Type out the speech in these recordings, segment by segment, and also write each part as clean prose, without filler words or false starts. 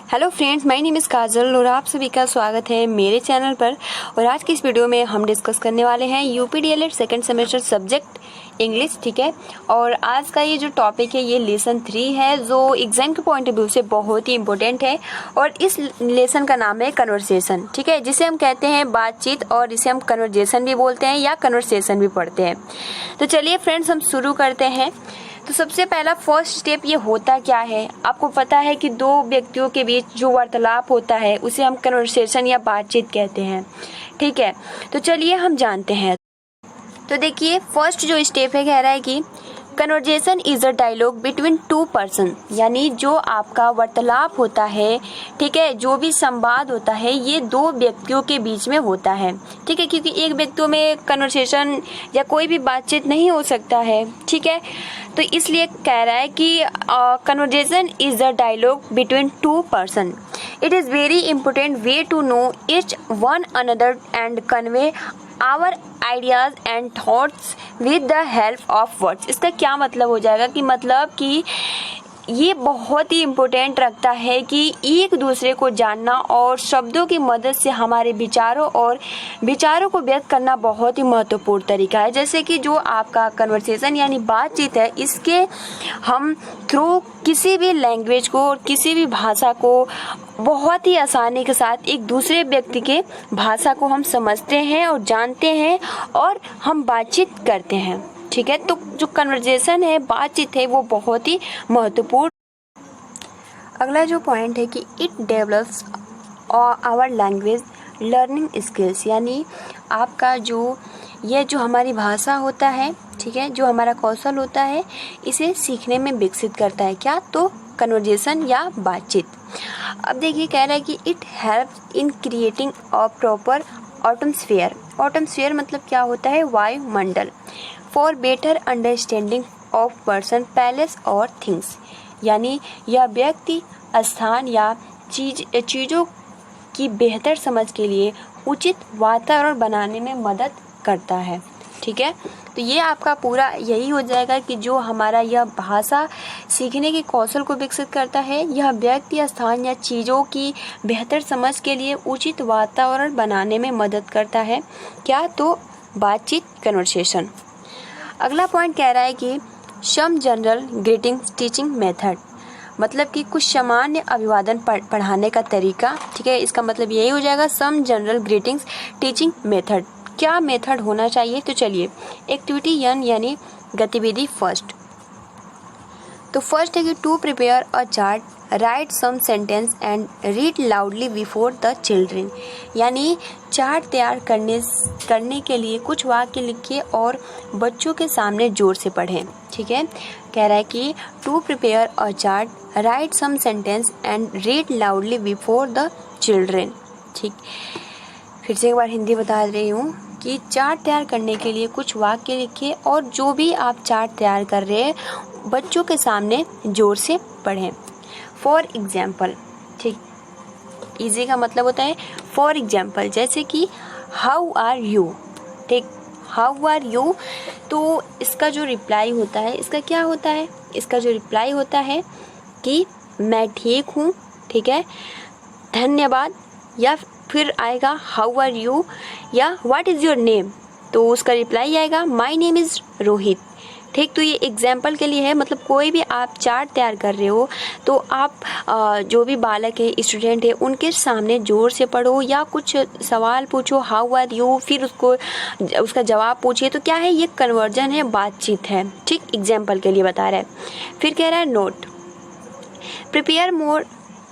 Hello friends, my name is Kajal और आप सभी का स्वागत है मेरे चैनल पर। और आज की इस वीडियो में हम डिस्कस करने वाले हैं UP DElEd second semester subject English. ठीक है, और आज का ये जो टॉपिक है ये लेसन 3 है, जो एग्जाम के पॉइंट ऑफ व्यू से बहुत ही इंपॉर्टेंट है। और इस लेसन का नाम है कन्वर्सेशन। ठीक है, जिसे हम कहते हैं बातचीत और इसे हम कन्वर्सेशन भी बोलते हैं या कन्वर्सेशन भी पढ़ते हैं। तो चलिए फ्रेंड्स, हम शुरू करते हैं। तो सबसे पहला फर्स्ट स्टेप ये होता क्या है, आपको पता है कि दो व्यक्तियों के बीच जो वार्तालाप होता है उसे हम कन्वर्सेशन या बातचीत कहते हैं। ठीक है, तो चलिए हम जानते हैं। तो देखिए, फर्स्ट जो स्टेप है कह रहा है कि conversation is a dialogue between two person, यानी जो आपका वार्तालाप होता है, ठीक है, जो भी संवाद होता है ये दो व्यक्तियों के बीच में होता है। ठीक है, क्योंकि एक व्यक्तियों में कन्वर्सेशन या कोई भी बातचीत नहीं हो सकता है। ठीक है, तो इसलिए कह रहा है कि conversation is a dialogue between two person. It is very important way to know each one another and convey our ideas and thoughts with the help of words. इसका क्या मतलब हो जाएगा कि मतलब कि ये बहुत ही इम्पोर्टेंट रखता है कि एक दूसरे को जानना और शब्दों की मदद से हमारे विचारों को व्यक्त करना बहुत ही महत्वपूर्ण तरीका है। जैसे कि जो आपका कन्वर्सेशन यानी बातचीत है, इसके हम थ्रू किसी भी लैंग्वेज को और किसी भी भाषा को बहुत ही आसानी के साथ एक दूसरे व्यक्ति के भाषा को हम समझते हैं और जानते हैं और हम बातचीत करते हैं। ठीक है, तो जो कन्वर्सेशन है, बातचीत है, वो बहुत ही महत्वपूर्ण। अगला जो पॉइंट है कि it develops our language learning skills, यानी आपका जो हमारी भाषा होता है, ठीक है, जो हमारा कौशल होता है, इसे सीखने में विकसित करता है। क्या? तो कन्वर्सेशन या बातचीत। अब देखिए, कह रहा है कि it helps in creating a proper atmosphere. Atmosphere मतलब क्या होता है? वायुमंडल। For better understanding of person, place और थिंग्स, यानी यह व्यक्ति, स्थान या चीज़ों की बेहतर समझ के लिए उचित वातावरण बनाने में मदद करता है। ठीक है, तो ये आपका पूरा यही हो जाएगा कि जो हमारा यह भाषा सीखने के कौशल को विकसित करता है, यह व्यक्ति, स्थान या चीज़ों की बेहतर समझ के लिए उचित वातावरण बनाने में मदद करता है। क्या? तो बातचीत, कन्वर्सेशन। अगला पॉइंट कह रहा है कि some general greetings teaching method, मतलब कि कुछ सामान्य अभिवादन पढ़ाने का तरीका। ठीक है, इसका मतलब यही हो जाएगा some general greetings teaching method. क्या मेथड होना चाहिए? तो चलिए, एक्टिविटी 1 यानी गतिविधि फर्स्ट। तो फर्स्ट है कि to prepare a chart, write some sentence and read loudly before the children, यानी चार्ट तैयार करने के लिए कुछ वाक्य लिखिए और बच्चों के सामने जोर से पढ़ें। ठीक है, कह रहा है कि to prepare a chart, write some sentence and read loudly before the children. ठीक, फिर से एक बार हिंदी बता रही हूँ कि चार्ट तैयार करने के लिए कुछ वाक्य लिखिए और जो भी आप चार्ट तैयार कर रहे हैं बच्चों के सामने जोर से पढ़ें। फॉर एग्जाम्पल, ठीक, इजी का मतलब होता है फॉर एग्जाम्पल, जैसे कि हाउ आर यू। ठीक, हाउ आर यू, तो इसका जो रिप्लाई होता है, इसका क्या होता है? इसका जो रिप्लाई होता है कि मैं ठीक हूँ। ठीक है, धन्यवाद, या फिर आएगा हाउ आर यू या व्हाट इज़ योर नेम, तो उसका रिप्लाई आएगा माय नेम इज़ रोहित। ठीक, तो ये एग्जाम्पल के लिए है, मतलब कोई भी आप चार्ट तैयार कर रहे हो तो आप जो भी बालक है, स्टूडेंट है, उनके सामने ज़ोर से पढ़ो या कुछ सवाल पूछो, हाउ आर यू, फिर उसका जवाब पूछिए। तो क्या है? ये कन्वर्जन है, बातचीत है। ठीक, एग्जाम्पल के लिए बता रहा है। फिर कह रहा है note, prepare more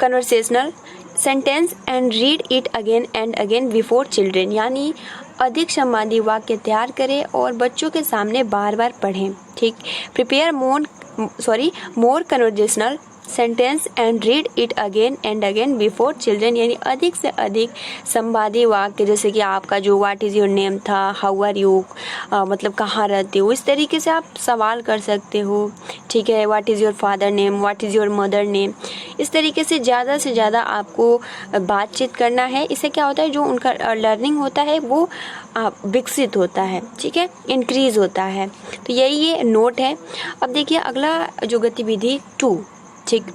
conversational sentence and read it again and again before children, यानी अधिक संवादी वाक्य तैयार करें और बच्चों के सामने बार बार पढ़ें। ठीक, prepare more conversational sentence and read it again and again before children, यानी अधिक से अधिक संवादी वाक्य, जैसे कि आपका जो व्हाट इज़ योर नेम था, हाउ आर यू, मतलब कहाँ रहते हो, इस तरीके से आप सवाल कर सकते हो। ठीक है, what is your father name, what is your mother name, इस तरीके से ज़्यादा आपको बातचीत करना है। इससे क्या होता है, जो उनका लर्निंग होता है वो विकसित होता है। ठीक है, इंक्रीज होता है। तो यही ये नोट है। अब देखिए अगला जो गतिविधि 2, ठीक।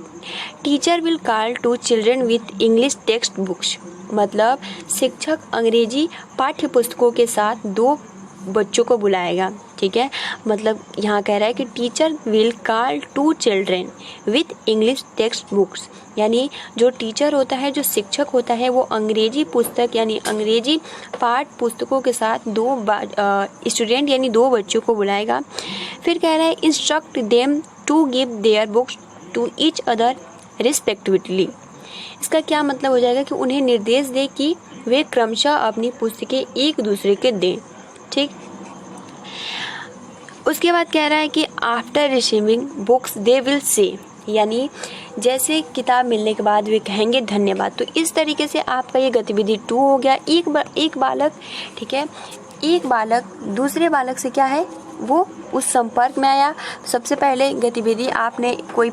Teacher will call to children with English text books, मतलब शिक्षक अंग्रेजी पाठ्य पुस्तकों के साथ 2 बच्चों को बुलाएगा। ठीक है, मतलब यहाँ कह रहा है कि teacher will call to children with English text books, यानी जो टीचर होता है, जो शिक्षक होता है, वो अंग्रेजी पुस्तक यानी अंग्रेजी पाठ पुस्तकों के साथ 2 स्टूडेंट यानी 2 बच्चों को बुलाएगा। फिर कह रहा है instruct them to give their books to each other respectively. इसका क्या मतलब हो जाएगा कि उन्हें निर्देश दे कि वे क्रमशः अपनी पुस्तकें एक दूसरे के दें। ठीक। उसके बाद कह रहा है कि after receiving books they will say, यानी जैसे किताब मिलने के बाद वे कहेंगे धन्यवाद। तो इस तरीके से आपका ये गतिविधि 2 हो गया। एक बालक, ठीक है, एक बालक दूसरे बालक से क्या है, वो उस संपर्क में आया। सबसे पहले गतिविधि आपने कोई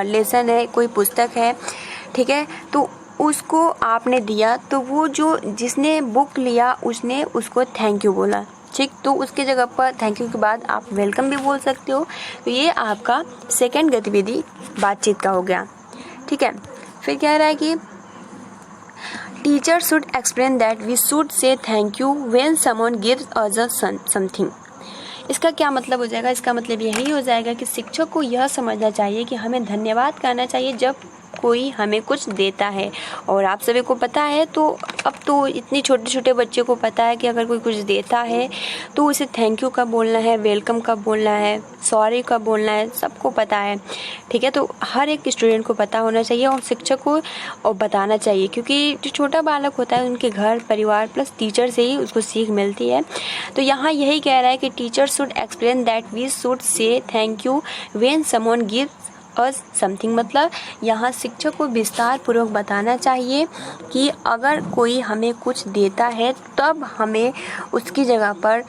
लेसन है, कोई पुस्तक है, ठीक है, तो उसको आपने दिया, तो वो जो जिसने बुक लिया उसने उसको थैंक यू बोला। ठीक, तो उसके जगह पर थैंक यू के बाद आप वेलकम भी बोल सकते हो। तो ये आपका सेकंड गतिविधि बातचीत का हो गया। ठीक है, फिर कह रहा है कि teacher should explain that we should say thank you when someone gives us something. इसका क्या मतलब हो जाएगा? इसका मतलब यही हो जाएगा कि शिक्षक को यह समझना चाहिए कि हमें धन्यवाद कहना चाहिए जब कोई हमें कुछ देता है। और आप सभी को पता है, तो अब तो इतने छोटे छोटे बच्चे को पता है कि अगर कोई कुछ देता है तो उसे थैंक यू कब बोलना है, वेलकम कब बोलना है, सॉरी कब बोलना है, सबको पता है। ठीक है, तो हर एक स्टूडेंट को पता होना चाहिए और शिक्षक को और बताना चाहिए, क्योंकि जो छोटा बालक होता है उनके घर परिवार प्लस टीचर से ही उसको सीख मिलती है। तो यहाँ यही कह रहा है कि teacher should explain that we should say thank you when someone gives us something, मतलब यहाँ शिक्षक को विस्तार पूर्वक बताना चाहिए कि अगर कोई हमें कुछ देता है तब हमें उसकी जगह पर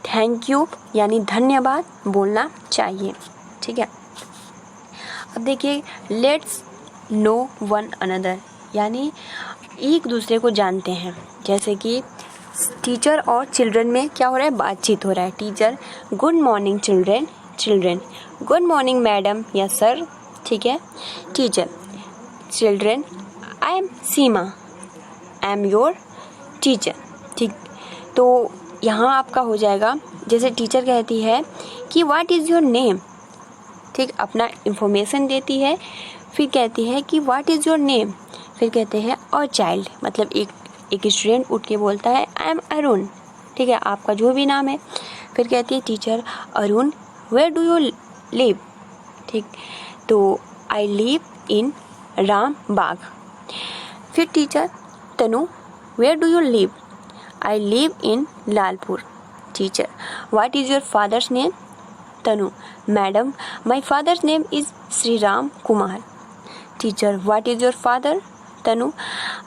थैंक यू यानी धन्यवाद बोलना चाहिए। ठीक है, अब देखिए लेट्स नो वन अनदर, यानी एक दूसरे को जानते हैं। जैसे कि टीचर और चिल्ड्रन में क्या हो रहा है, बातचीत हो रहा है। Teacher good morning children, children good morning madam या सर। ठीक है, teacher children I am Seema, I am your teacher. ठीक, तो यहाँ आपका हो जाएगा, जैसे टीचर कहती है कि व्हाट इज़ योर नेम, ठीक, अपना इंफॉर्मेशन देती है। फिर कहती है कि व्हाट इज़ योर नेम, फिर कहते हैं और चाइल्ड, मतलब एक स्टूडेंट उठ के बोलता है आई एम अरुण। ठीक है, आपका जो भी नाम है। फिर कहती है teacher Arun where do you live, ठीक, तो I live in Ram Bagh. फिर teacher Tanu where do you live, I live in Lalpur. Teacher what is your father's name, Tanu madam my father's name is Shri Ram Kumar. Teacher what is your father, Tanu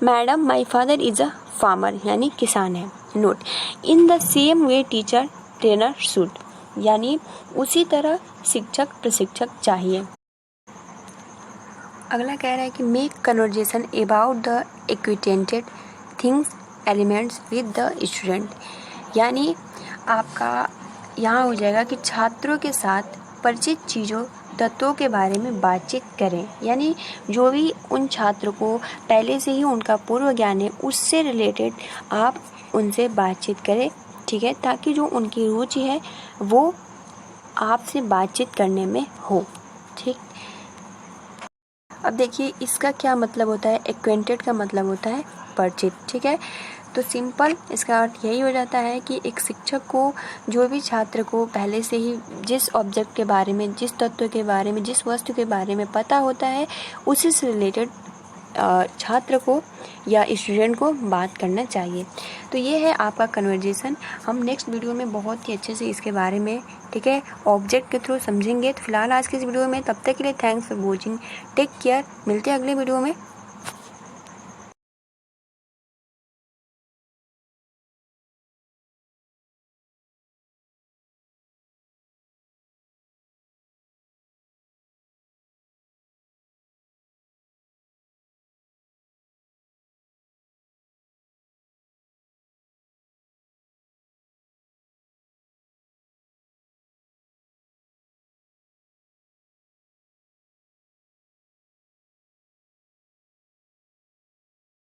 madam my father is a farmer, यानी किसान है। Note in the same way teacher trainer should, यानी उसी तरह शिक्षक प्रशिक्षक चाहिए। अगला कह रहा है कि make conversation about the acquainted things elements with the student, यानी आपका यहाँ हो जाएगा कि छात्रों के साथ परिचित चीज़ों तत्वों के बारे में बातचीत करें, यानी जो भी उन छात्रों को पहले से ही उनका पूर्व ज्ञान है उससे रिलेटेड आप उनसे बातचीत करें। ठीक है, ताकि जो उनकी रुचि है वो आपसे बातचीत करने में हो। ठीक, अब देखिए इसका क्या मतलब होता है, एक्वेंटेड का मतलब होता है परिचित। ठीक है, तो सिंपल इसका अर्थ यही हो जाता है कि एक शिक्षक को जो भी छात्र को पहले से ही जिस ऑब्जेक्ट के बारे में, जिस तत्व के बारे में, जिस वस्तु के बारे में पता होता है उसी से रिलेटेड छात्र को या स्टूडेंट को बात करना चाहिए। तो ये है आपका कन्वर्जेशन। हम नेक्स्ट वीडियो में बहुत ही अच्छे से इसके बारे में, ठीक है, ऑब्जेक्ट के थ्रू समझेंगे। तो फिलहाल आज के इस वीडियो में तब तक के लिए thanks for watching, take care, मिलते हैं अगले वीडियो में।